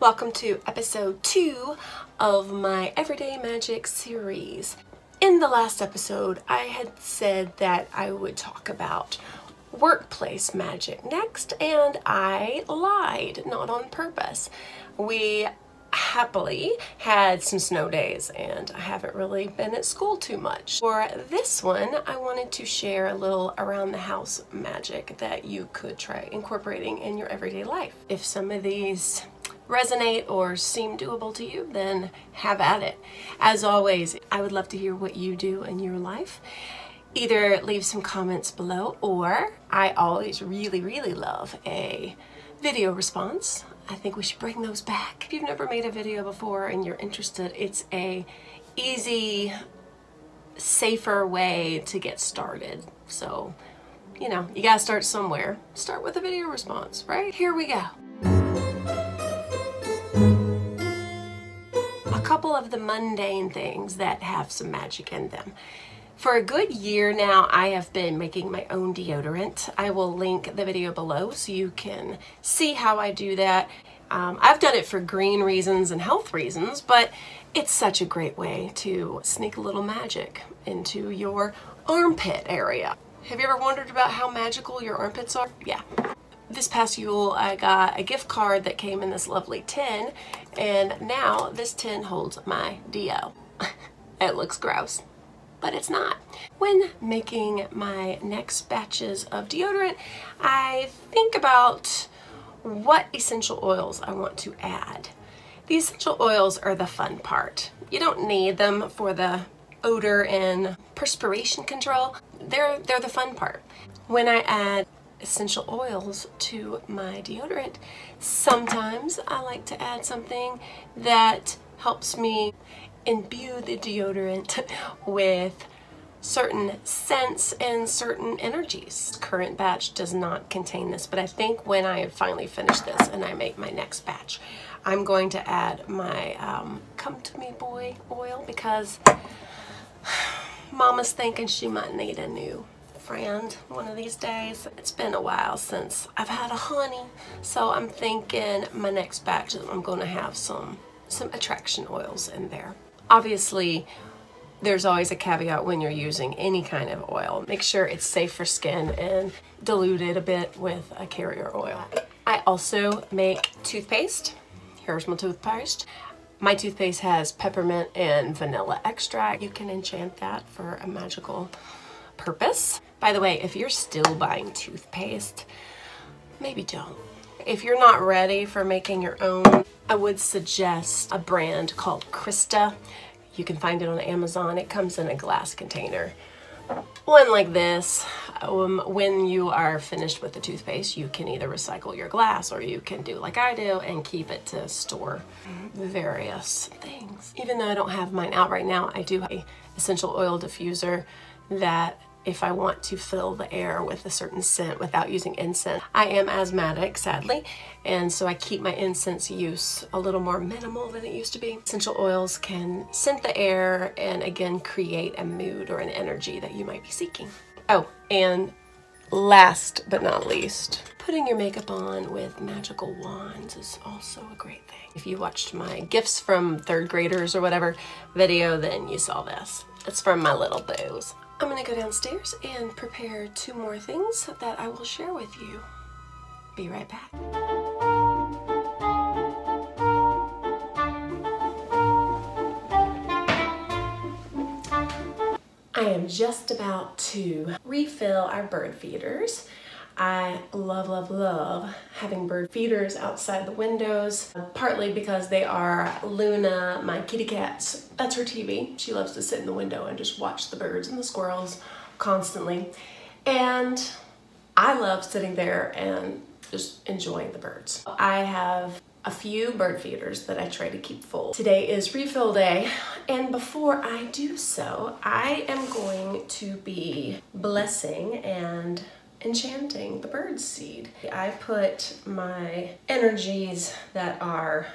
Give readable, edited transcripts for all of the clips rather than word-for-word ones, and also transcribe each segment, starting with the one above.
Welcome to episode 2 of my Everyday Magic series. In the last episode, I had said that I would talk about workplace magic next, and I lied, not on purpose. We happily had some snow days and I haven't really been at school too much. For this one, I wanted to share a little around the house magic that you could try incorporating in your everyday life. If some of these resonate or seem doable to you, then have at it. As always, I would love to hear what you do in your life. Either leave some comments below, or I always really love a video response. I think we should bring those back. If you've never made a video before and you're interested, it's a easy, safer way to get started. So, you know, you gotta start somewhere. Start with a video response, right? Here we go. A couple of the mundane things that have some magic in them. For a good year now, I have been making my own deodorant. I will link the video below so you can see how I do that. I've done it for green reasons and health reasons, but it's such a great way to sneak a little magic into your armpit area. Have you ever wondered about how magical your armpits are? Yeah. This past Yule, I got a gift card that came in this lovely tin, and now this tin holds my deo. It looks gross, but it's not. When making my next batches of deodorant, I think about what essential oils I want to add. The essential oils are the fun part. You don't need them for the odor and perspiration control. They're the fun part. When I add essential oils to my deodorant, sometimes I like to add something that helps me imbue the deodorant with certain scents and certain energies. Current batch does not contain this, but I think when I finally finish this and I make my next batch, I'm going to add my Come To Me Boy oil, because Mama's thinking she might need a new friend one of these days. It's been a while since I've had a honey, so I'm thinking my next batch I'm going to have some attraction oils in there. Obviously, there's always a caveat when you're using any kind of oil. Make sure it's safe for skin and dilute it a bit with a carrier oil. I also make toothpaste. Here's my toothpaste. My toothpaste has peppermint and vanilla extract. You can enchant that for a magical purpose. By the way, if you're still buying toothpaste, maybe don't. If you're not ready for making your own, I would suggest a brand called Krista. You can find it on Amazon. It comes in a glass container. One like this. When you are finished with the toothpaste, you can either recycle your glass or you can do like I do and keep it to store various things. Even though I don't have mine out right now, I do have an essential oil diffuser that if I want to fill the air with a certain scent without using incense. I am asthmatic, sadly, and so I keep my incense use a little more minimal than it used to be. Essential oils can scent the air and again create a mood or an energy that you might be seeking. Oh, and last but not least, putting your makeup on with magical wands is also a great thing. If you watched my gifts from 3rd graders or whatever video, then you saw this. It's from my little boos. I'm gonna go downstairs and prepare 2 more things that I will share with you. Be right back. I am just about to refill our bird feeders. I love having bird feeders outside the windows, partly because they are Luna, my kitty cat's, that's her TV. She loves to sit in the window and just watch the birds and the squirrels constantly. And I love sitting there and just enjoying the birds. I have a few bird feeders that I try to keep full. Today is refill day, and before I do so, I am going to be blessing and enchanting the bird seed. I put my energies that are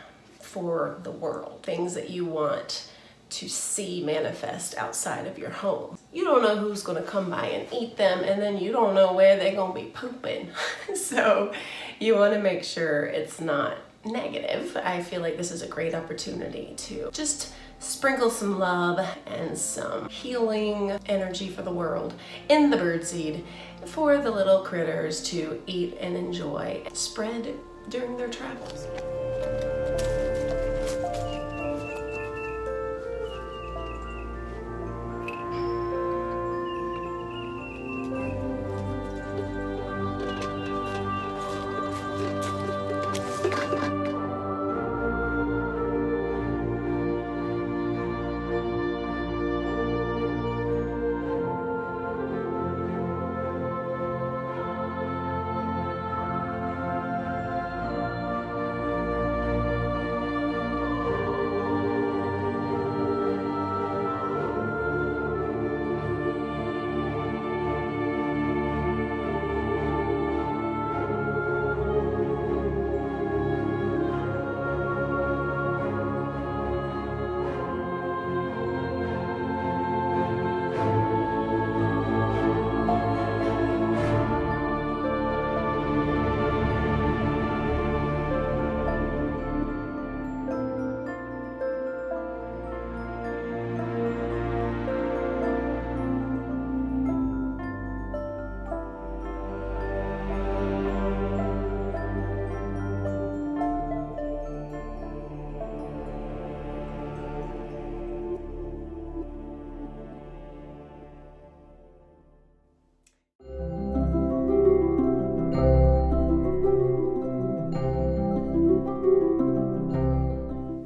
for the world, things that you want to see manifest outside of your home. You don't know who's gonna come by and eat them, and then you don't know where they're gonna be pooping. So you wanna make sure it's not negative, I feel like this is a great opportunity to just sprinkle some love and some healing energy for the world in the birdseed for the little critters to eat and enjoy and spread during their travels.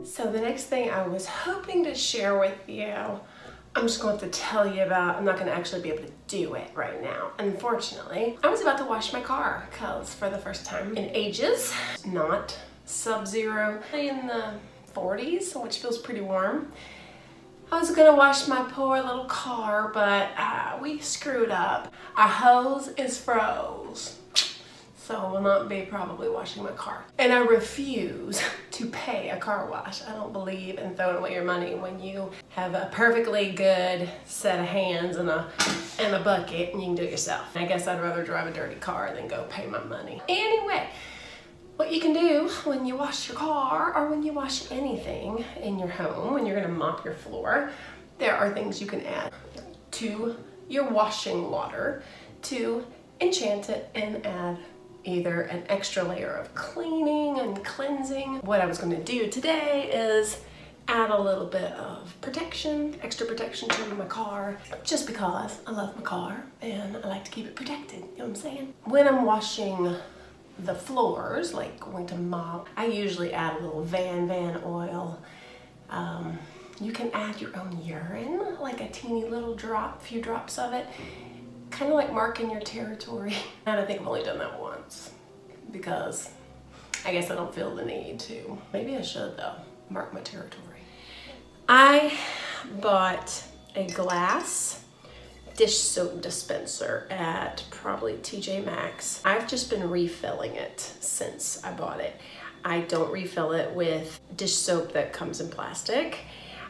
So the next thing I was hoping to share with you, I'm just going to tell you about. I'm not going to actually be able to do it right now, unfortunately. I was about to wash my car because for the first time in ages, not sub-zero, in the 40s, which feels pretty warm. I was gonna wash my poor little car, but we screwed up. Our hose is froze. So I will not be probably washing my car. And I refuse to pay a car wash. I don't believe in throwing away your money when you have a perfectly good set of hands and a bucket and you can do it yourself. I guess I'd rather drive a dirty car than go pay my money. Anyway, what you can do when you wash your car or when you wash anything in your home, when you're gonna mop your floor, there are things you can add to your washing water to enchant it and add either an extra layer of cleaning and cleansing. What I was going to do today is add a little bit of protection, extra protection to my car, just because I love my car and I like to keep it protected, you know what I'm saying? When I'm washing the floors, like going to mop, I usually add a little Van oil. You can add your own urine, like a teeny little drop, few drops of it. Kind of like marking your territory. And I think I've only done that once because I guess I don't feel the need to. Maybe I should though, mark my territory. I bought a glass dish soap dispenser at probably TJ Maxx. I've just been refilling it since I bought it. I don't refill it with dish soap that comes in plastic.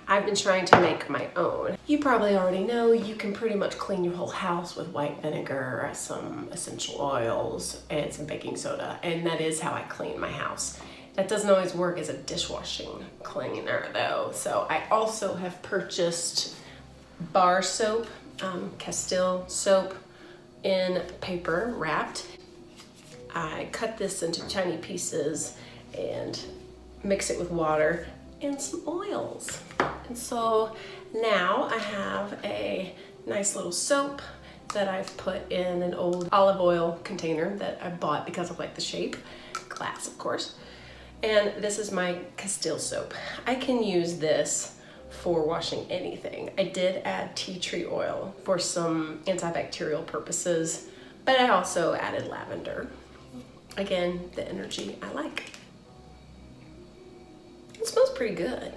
I've been trying to make my own. You probably already know you can pretty much clean your whole house with white vinegar, some essential oils, and some baking soda, and that is how I clean my house. That doesn't always work as a dishwashing cleaner though. So I also have purchased bar soap, Castile soap in paper wrapped. I cut this into tiny pieces and mix it with water and some oils. And so now I have a nice little soap that I've put in an old olive oil container that I bought because I like the shape, glass of course. And this is my Castile soap. I can use this for washing anything. I did add tea tree oil for some antibacterial purposes, but I also added lavender. Again, the energy I like. It smells pretty good,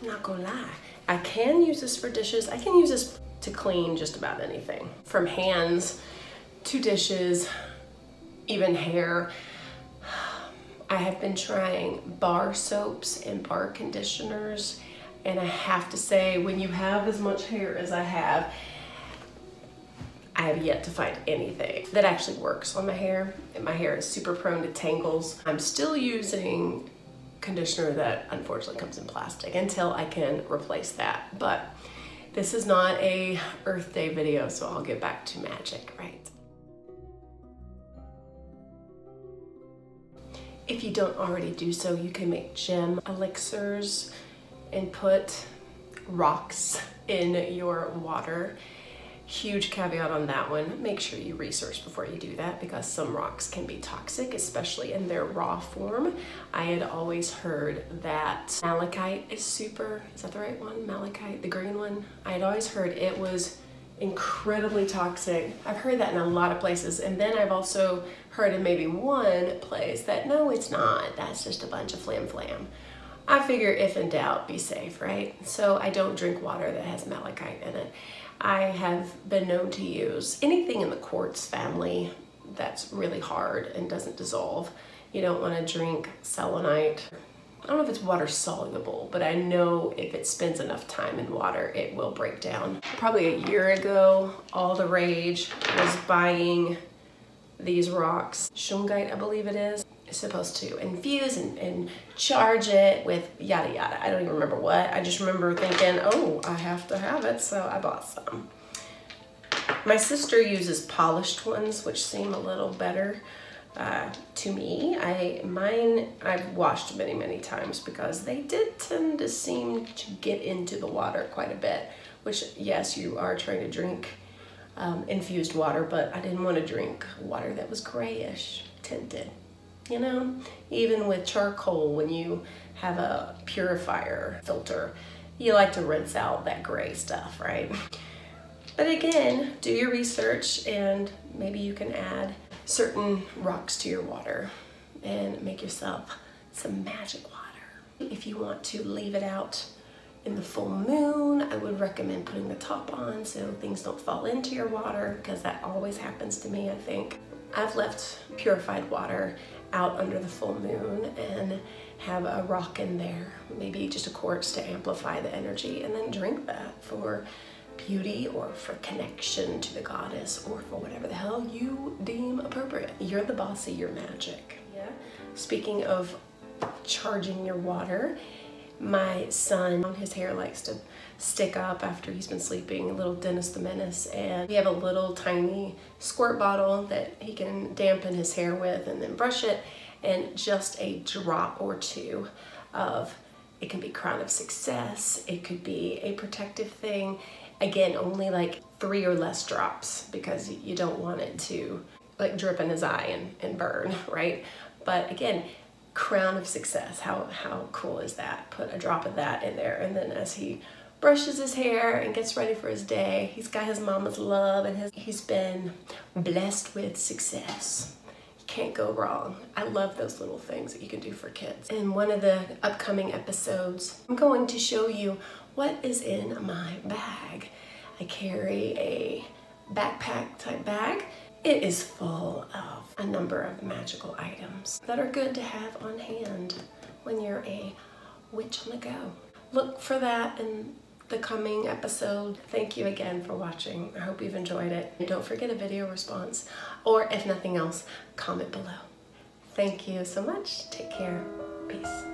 not gonna lie. I can use this for dishes. I can use this to clean just about anything, from hands to dishes, even hair. I have been trying bar soaps and bar conditioners, and I have to say, when you have as much hair as I have yet to find anything that actually works on my hair. And my hair is super prone to tangles. I'm still using conditioner that unfortunately comes in plastic until I can replace that. But this is not a Earth Day video, so I'll get back to Magick, right? If you don't already do so, you can make gem elixirs and put rocks in your water. Huge caveat on that one. Make sure you research before you do that because some rocks can be toxic, especially in their raw form. I had always heard that malachite is super, is that the right one? Malachite, the green one? I had always heard it was incredibly toxic. I've heard that in a lot of places, and then I've also heard in maybe one place that no, it's not. That's just a bunch of flam flam. I figure if in doubt, be safe, right? So I don't drink water that has malachite in it. I have been known to use anything in the quartz family that's really hard and doesn't dissolve. You don't want to drink selenite. I don't know if it's water soluble, but I know if it spends enough time in water, it will break down. Probably a year ago, all the rage was buying these rocks. Shungite, I believe it is. It's supposed to infuse and charge it with yada yada. I don't even remember what. I just remember thinking, oh, I have to have it, so I bought some. My sister uses polished ones, which seem a little better to me. I've washed many times because they did tend to seem to get into the water quite a bit, which yes, you are trying to drink infused water, but I didn't want to drink water that was grayish tinted. You know, even with charcoal, when you have a purifier filter, you like to rinse out that gray stuff, right? But again, do your research and maybe you can add certain rocks to your water and make yourself some magic water. If you want to leave it out in the full moon, I would recommend putting the top on so things don't fall into your water, because that always happens to me, I think. I've left purified water out under the full moon and have a rock in there, maybe just a quartz to amplify the energy, and then drink that for beauty or for connection to the goddess or for whatever the hell you deem appropriate. You're the boss of your magic. Yeah. Speaking of charging your water, my son, his hair likes to stick up after he's been sleeping, a little Dennis the Menace, and we have a little tiny squirt bottle that he can dampen his hair with and then brush it, and just a drop or two of, it can be Crown of Success, it could be a protective thing. Again, only like 3 or less drops because you don't want it to like drip in his eye and burn, right? But again, Crown of Success, how cool is that? Put a drop of that in there, and then as he brushes his hair and gets ready for his day, he's got his mama's love and he's been blessed with success. You can't go wrong. I love those little things that you can do for kids. In one of the upcoming episodes, I'm going to show you what is in my bag. I carry a backpack type bag. It is full of a number of magical items that are good to have on hand when you're a witch on the go. Look for that in the coming episode. Thank you again for watching. I hope you've enjoyed it. And don't forget a video response, or if nothing else, comment below. Thank you so much. Take care. Peace.